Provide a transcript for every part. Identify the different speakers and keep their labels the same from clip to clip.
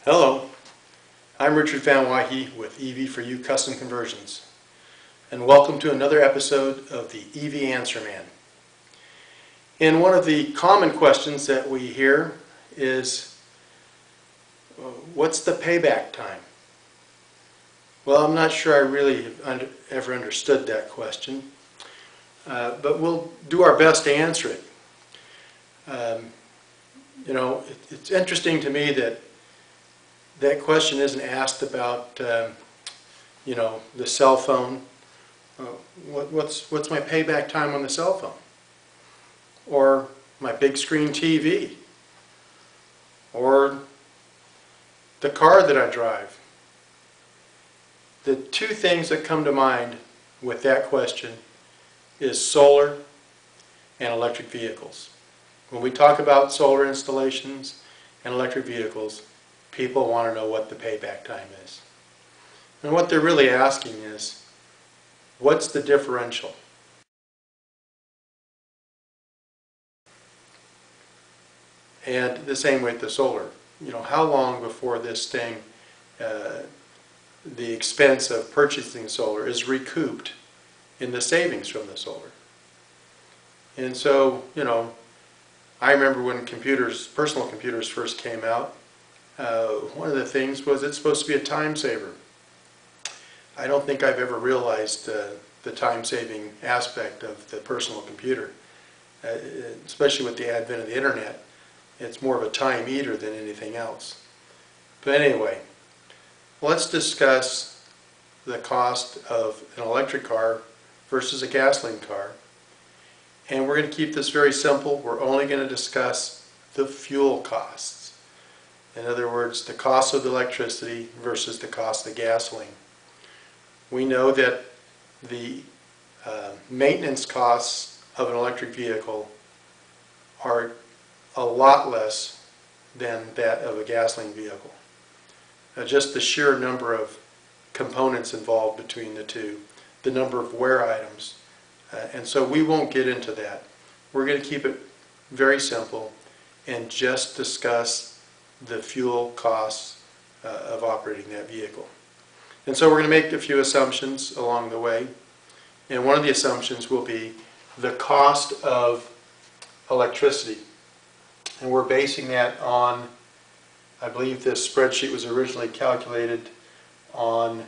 Speaker 1: Hello, I'm Richard Van Wyhe with EV4U Custom Conversions, and welcome to another episode of the EV Answer Man. And one of the common questions that we hear is, what's the payback time? Well, I'm not sure I really have ever understood that question, but we'll do our best to answer it. It's interesting to me that question isn't asked about, the cell phone. What's my payback time on the cell phone? Or my big screen TV? Or the car that I drive? The two things that come to mind with that question is solar and electric vehicles. When we talk about solar installations and electric vehicles, people want to know what the payback time is. And what they're really asking is, what's the differential? And the same with the solar. How long before this thing, the expense of purchasing solar is recouped in the savings from the solar? And so, I remember when personal computers first came out, one of the things was it's supposed to be a time saver. I don't think I've ever realized the time-saving aspect of the personal computer, especially with the advent of the internet. It's more of a time eater than anything else. But anyway, let's discuss the cost of an electric car versus a gasoline car. And we're going to keep this very simple. We're only going to discuss the fuel costs. In other words, the cost of the electricity versus the cost of the gasoline. We know that the maintenance costs of an electric vehicle are a lot less than that of a gasoline vehicle. Just the sheer number of components involved between the two, the number of wear items, and so we won't get into that. We're going to keep it very simple and just discuss the fuel costs of operating that vehicle. And so we're going to make a few assumptions along the way. And one of the assumptions will be the cost of electricity. And we're basing that on, I believe this spreadsheet was originally calculated on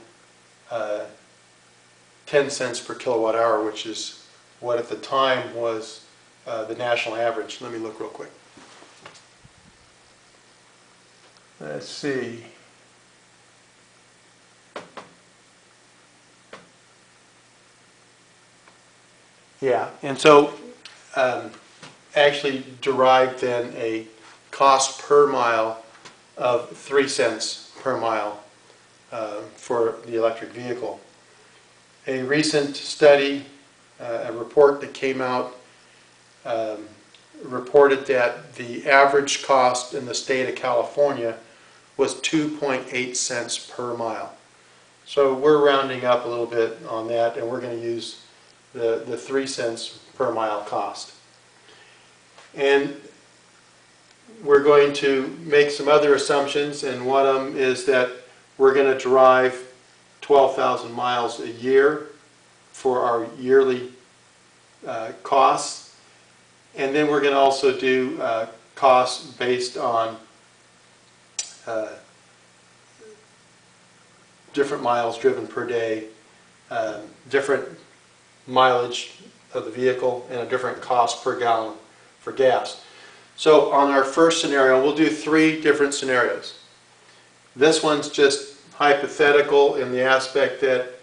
Speaker 1: 10 cents per kilowatt hour, which is what at the time was the national average. Let me look real quick. Let's see. Yeah, and so actually derived then a cost per mile of 3 cents per mile for the electric vehicle. A recent study, a report that came out, reported that the average cost in the state of California was 2.8 cents per mile. So we're rounding up a little bit on that, and we're going to use the 3 cents per mile cost. And we're going to make some other assumptions, and one of them is that we're going to drive 12,000 miles a year for our yearly costs. And then we're going to also do costs based on different miles driven per day, different mileage of the vehicle, and a different cost per gallon for gas. So on our first scenario, we'll do 3 different scenarios. This one's just hypothetical in the aspect that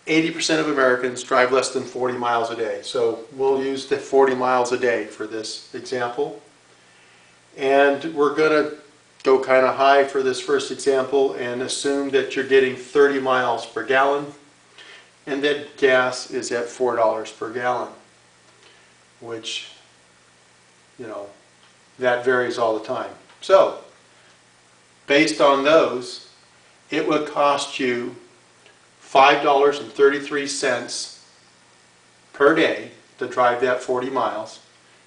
Speaker 1: 80% of Americans drive less than 40 miles a day. So we'll use the 40 miles a day for this example. And we're going to go kind of high for this first example and assume that you're getting 30 miles per gallon and that gas is at $4 per gallon, which, that varies all the time. So based on those, it would cost you $5.33 per day to drive that 40 miles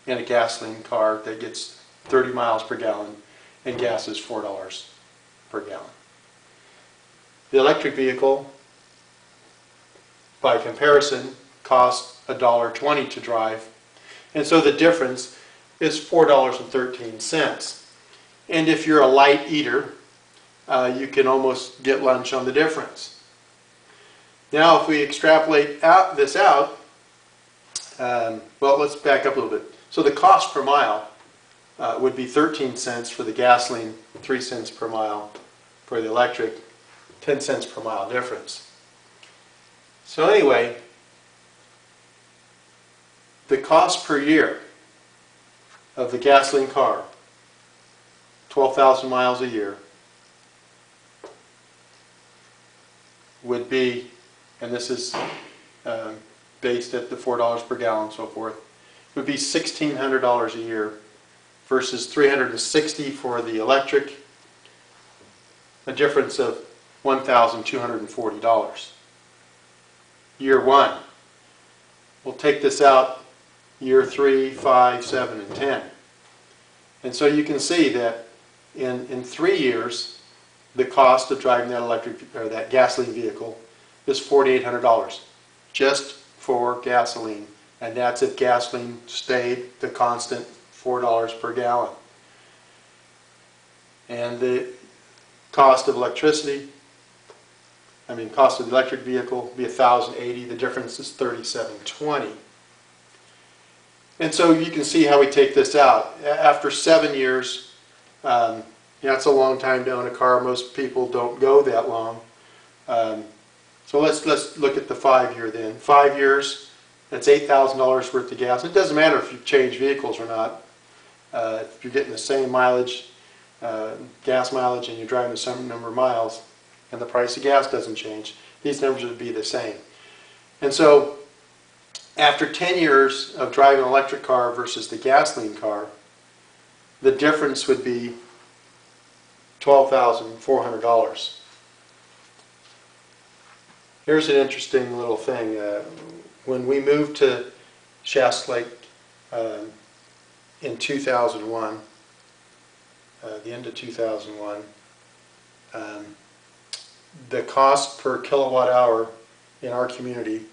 Speaker 1: in a gasoline car that gets 30 miles per gallon and gas is $4. per gallon. The electric vehicle, by comparison, costs $1.20 to drive, and so the difference is $4.13. And if you're a light eater, you can almost get lunch on the difference. Now if we extrapolate this out, well, let's back up a little bit. So the cost per mile would be 13 cents for the gasoline, 3 cents per mile for the electric, 10 cents per mile difference. So anyway, the cost per year of the gasoline car, 12,000 miles a year, would be, and this is based at the $4 per gallon and so forth, would be $1,600 a year versus $360 for the electric, a difference of $1,240. Year one. We'll take this out year 3, 5, 7, and 10. And so you can see that in 3 years, the cost of driving that electric or that gasoline vehicle is $4,800 just for gasoline, and that's if gasoline stayed the constant $4 per gallon. And the cost of electricity, cost of the electric vehicle would be $1,080. The difference is $3,720. And so you can see how we take this out. After 7 years, that's a long time to own a car. Most people don't go that long. So let's look at the 5-year then. 5 years, that's $8,000 worth of gas. It doesn't matter if you change vehicles or not. If you're getting the same mileage, gas mileage, and you're driving the same number of miles, and the price of gas doesn't change, these numbers would be the same. And so after 10 years of driving an electric car versus the gasoline car, the difference would be $12,400. Here's an interesting little thing. When we moved to Shasta Lake in 2001, the end of 2001, the cost per kilowatt hour in our community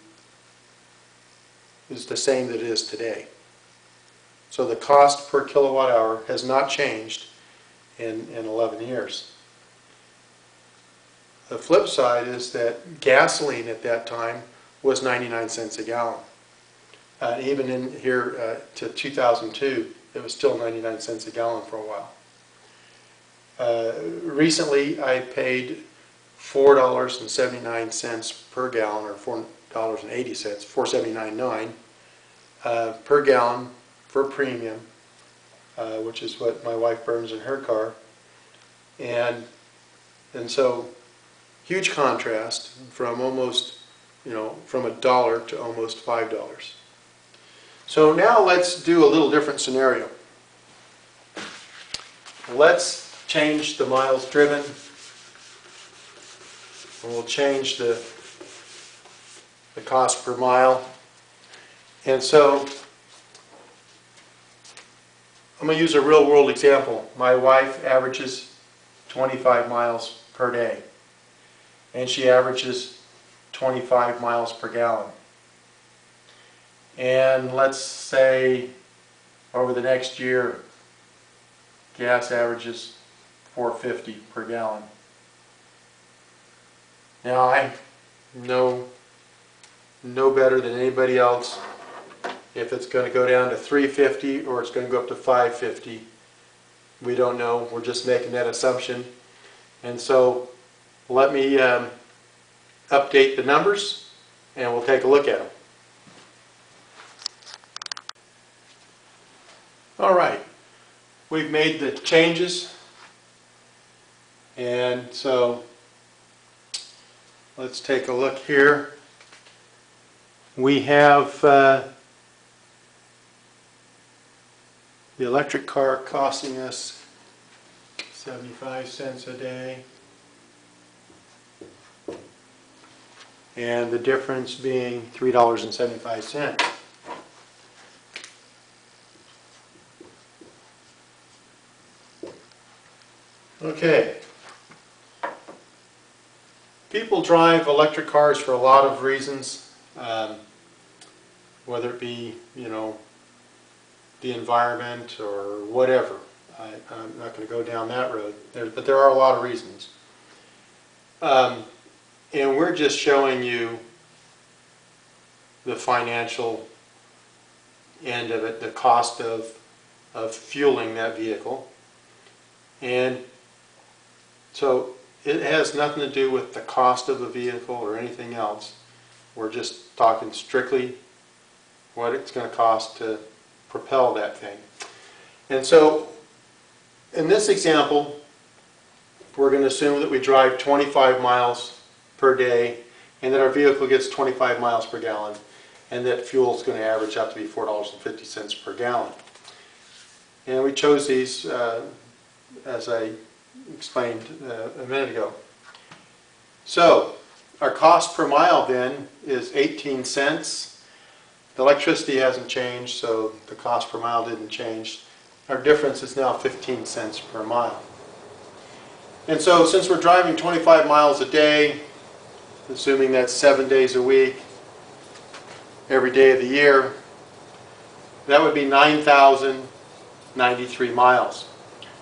Speaker 1: is the same that it is today. So the cost per kilowatt hour has not changed in 11 years. The flip side is that gasoline at that time was 99 cents a gallon. Even in here to 2002, it was still 99 cents a gallon for a while. Recently, I paid $4.79 per gallon, or $4.80, $4.79.9 per gallon for premium, which is what my wife burns in her car. And so, huge contrast from almost, from $1 to almost $5. So now let's do a little different scenario. Let's change the miles driven. And we'll change the cost per mile. And so I'm going to use a real world example. My wife averages 25 miles per day, and she averages 25 miles per gallon. And let's say over the next year, gas averages $4.50 per gallon. Now I know better than anybody else if it's going to go down to $3.50 or it's going to go up to $5.50. We don't know. We're just making that assumption. And so let me update the numbers and we'll take a look at them. All right, we've made the changes, and so let's take a look here. We have the electric car costing us 75 cents a day, and the difference being $3.75. Okay, People drive electric cars for a lot of reasons, whether it be, the environment or whatever. I'm not going to go down that road, but there are a lot of reasons. And we're just showing you the financial end of it, the cost of fueling that vehicle. And so it has nothing to do with the cost of the vehicle or anything else. We're just talking strictly what it's going to cost to propel that thing. And so in this example, we're going to assume that we drive 25 miles per day and that our vehicle gets 25 miles per gallon, and that fuel is going to average out to be $4.50 per gallon. And we chose these as I explained a minute ago. So our cost per mile then is 18 cents. The electricity hasn't changed, so the cost per mile didn't change. Our difference is now 15 cents per mile. And so since we're driving 25 miles a day, assuming that's 7 days a week, every day of the year, that would be 9,093 miles.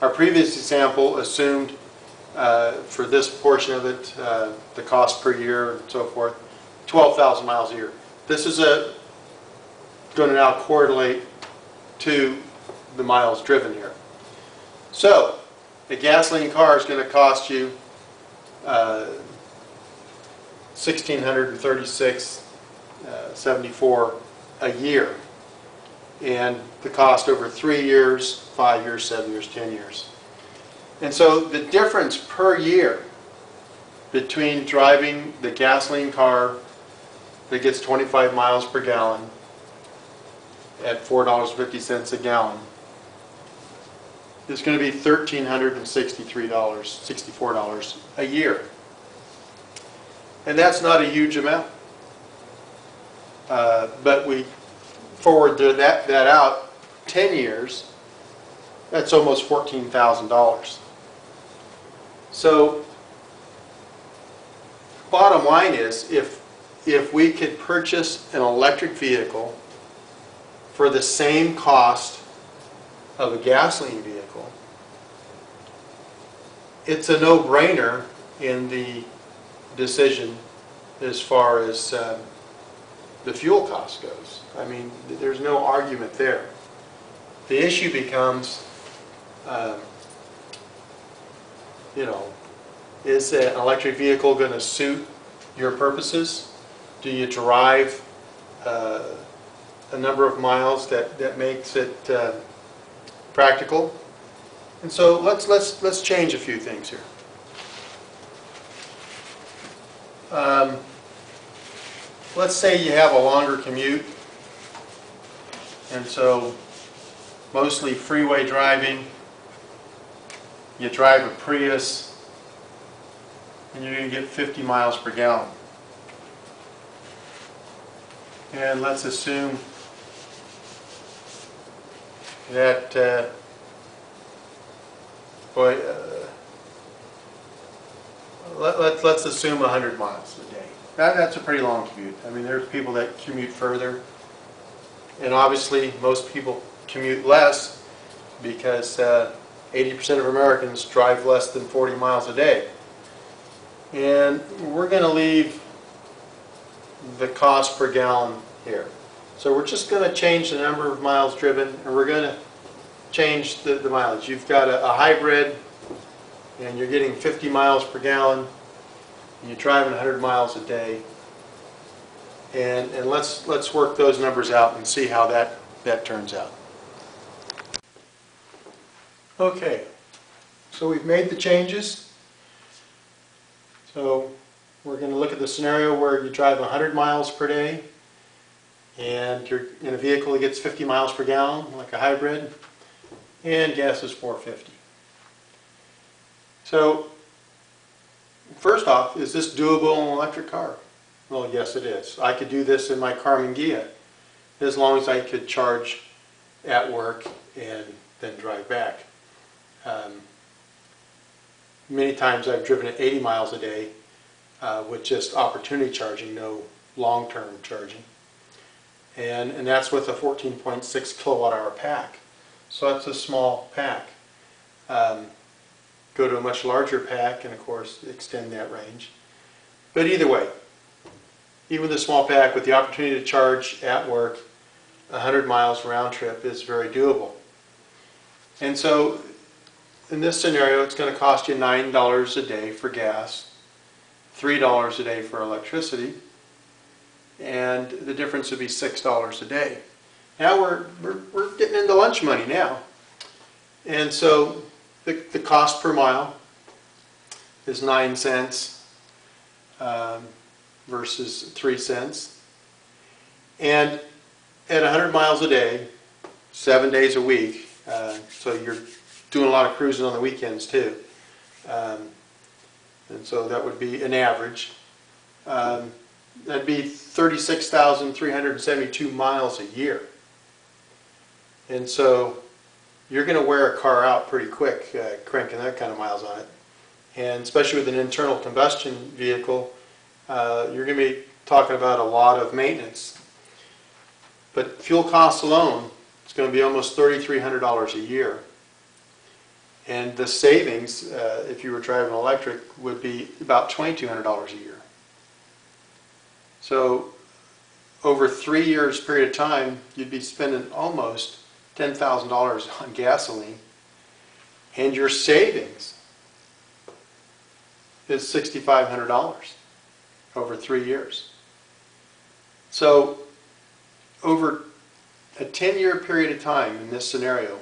Speaker 1: Our previous example assumed, for this portion of it, the cost per year and so forth, 12,000 miles a year. This is going to now correlate to the miles driven here. So a gasoline car is going to cost you $1,636.74 a year, and the cost over 3 years, 5 years, 7 years, 10 years. And so the difference per year between driving the gasoline car that gets 25 miles per gallon at $4.50 a gallon is going to be $1,364 a year. And that's not a huge amount. But we forward that out 10 years, that's almost $14,000. So bottom line is, if we could purchase an electric vehicle for the same cost of a gasoline vehicle, it's a no-brainer in the decision as far as the fuel cost goes. I mean, there's no argument there. The issue becomes, is an electric vehicle going to suit your purposes? Do you drive a number of miles that makes it practical? And so let's change a few things here. Let's say you have a longer commute, and so mostly freeway driving. You drive a Prius, and you're going to get 50 miles per gallon. And let's assume that let's assume 100 miles a day. That's a pretty long commute. I mean, there's people that commute further, and obviously most people commute less because 80% of Americans drive less than 40 miles a day. And we're going to leave the cost per gallon here. So we're just going to change the number of miles driven, and we're going to change the mileage. You've got a hybrid, and you're getting 50 miles per gallon, and you're driving 100 miles a day. And let's work those numbers out and see how that turns out. Okay, so we've made the changes. So we're going to look at the scenario where you drive 100 miles per day and you're in a vehicle that gets 50 miles per gallon, like a hybrid, and gas is $4.50. So first off, is this doable in an electric car? Well, yes it is. I could do this in my Carmen Ghia as long as I could charge at work and then drive back. Many times I've driven at 80 miles a day with just opportunity charging, no long-term charging. And that's with a 14.6 kilowatt hour pack. So that's a small pack. Go to a much larger pack and of course extend that range. But either way, even the small pack with the opportunity to charge at work 100 miles round trip is very doable. And so in this scenario, it's going to cost you $9 a day for gas, $3 a day for electricity, and the difference would be $6 a day. Now we're getting into lunch money now. And so the cost per mile is 9 cents versus 3 cents. And at 100 miles a day, 7 days a week, so you're doing a lot of cruising on the weekends too. And so that would be an average. That'd be 36,372 miles a year. And so you're going to wear a car out pretty quick cranking that kind of miles on it. And especially with an internal combustion vehicle, you're going to be talking about a lot of maintenance. But fuel costs alone, it's going to be almost $3,300 a year. And the savings, if you were driving electric, would be about $2,200 a year. So over 3 years period of time, you'd be spending almost $10,000 on gasoline, and your savings is $6,500 over 3 years. So over a 10-year period of time in this scenario,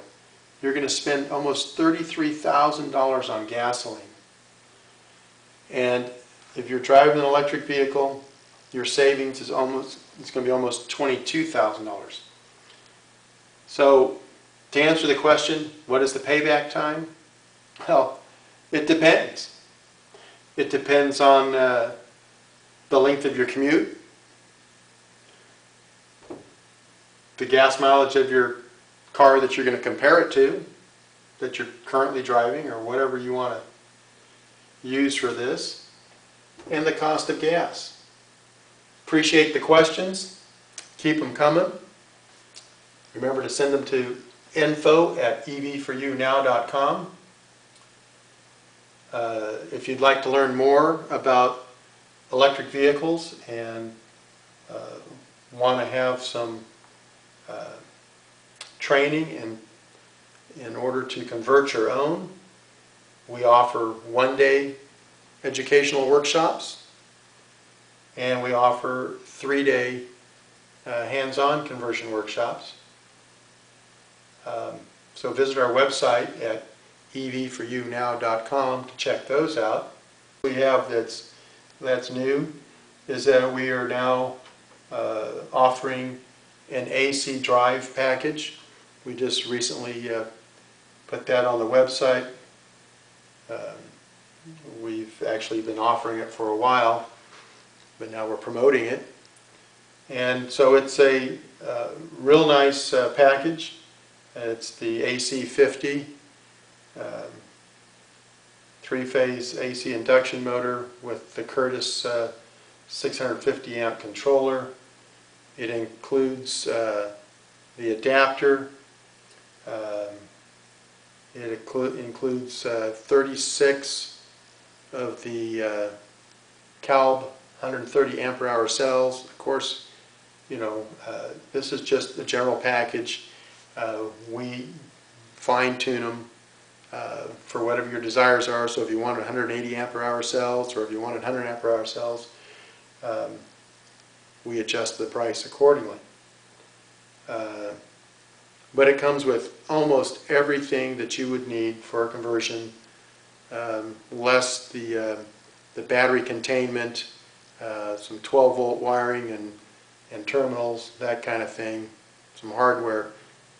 Speaker 1: you're going to spend almost $33,000 on gasoline. And if you're driving an electric vehicle, your savings is going to be almost $22,000. So to answer the question, what is the payback time? Well, it depends. It depends on the length of your commute, the gas mileage of your car that you're going to compare it to, that you're currently driving, or whatever you want to use for this, and the cost of gas. Appreciate the questions. Keep them coming. Remember to send them to info@evforyounow.com. If you'd like to learn more about electric vehicles and want to have some training in order to convert your own, we offer one-day educational workshops, and we offer 3-day hands-on conversion workshops. So visit our website at evforyounow.com to check those out. What we have that's new is that we are now offering an AC drive package. We just recently put that on the website. We've actually been offering it for a while, but now we're promoting it. And so it's a real nice package. It's the AC 50, 3-phase AC induction motor with the Curtis 650 amp controller. It includes the adapter. It includes 36 of the CALB 130 ampere hour cells. Of course, you know, this is just the general package. We fine-tune them for whatever your desires are. So if you want 180 ampere hour cells, or if you want 100 ampere hour cells, we adjust the price accordingly. But it comes with almost everything that you would need for a conversion, less the battery containment, some 12-volt wiring and terminals, that kind of thing, some hardware,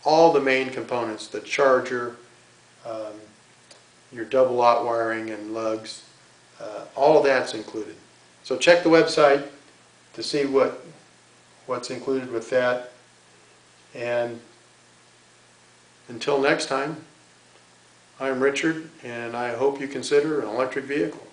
Speaker 1: all the main components, the charger, your double-aught wiring and lugs, all of that's included. So check the website to see what's included with that. And until next time, I'm Richard, and I hope you consider an electric vehicle.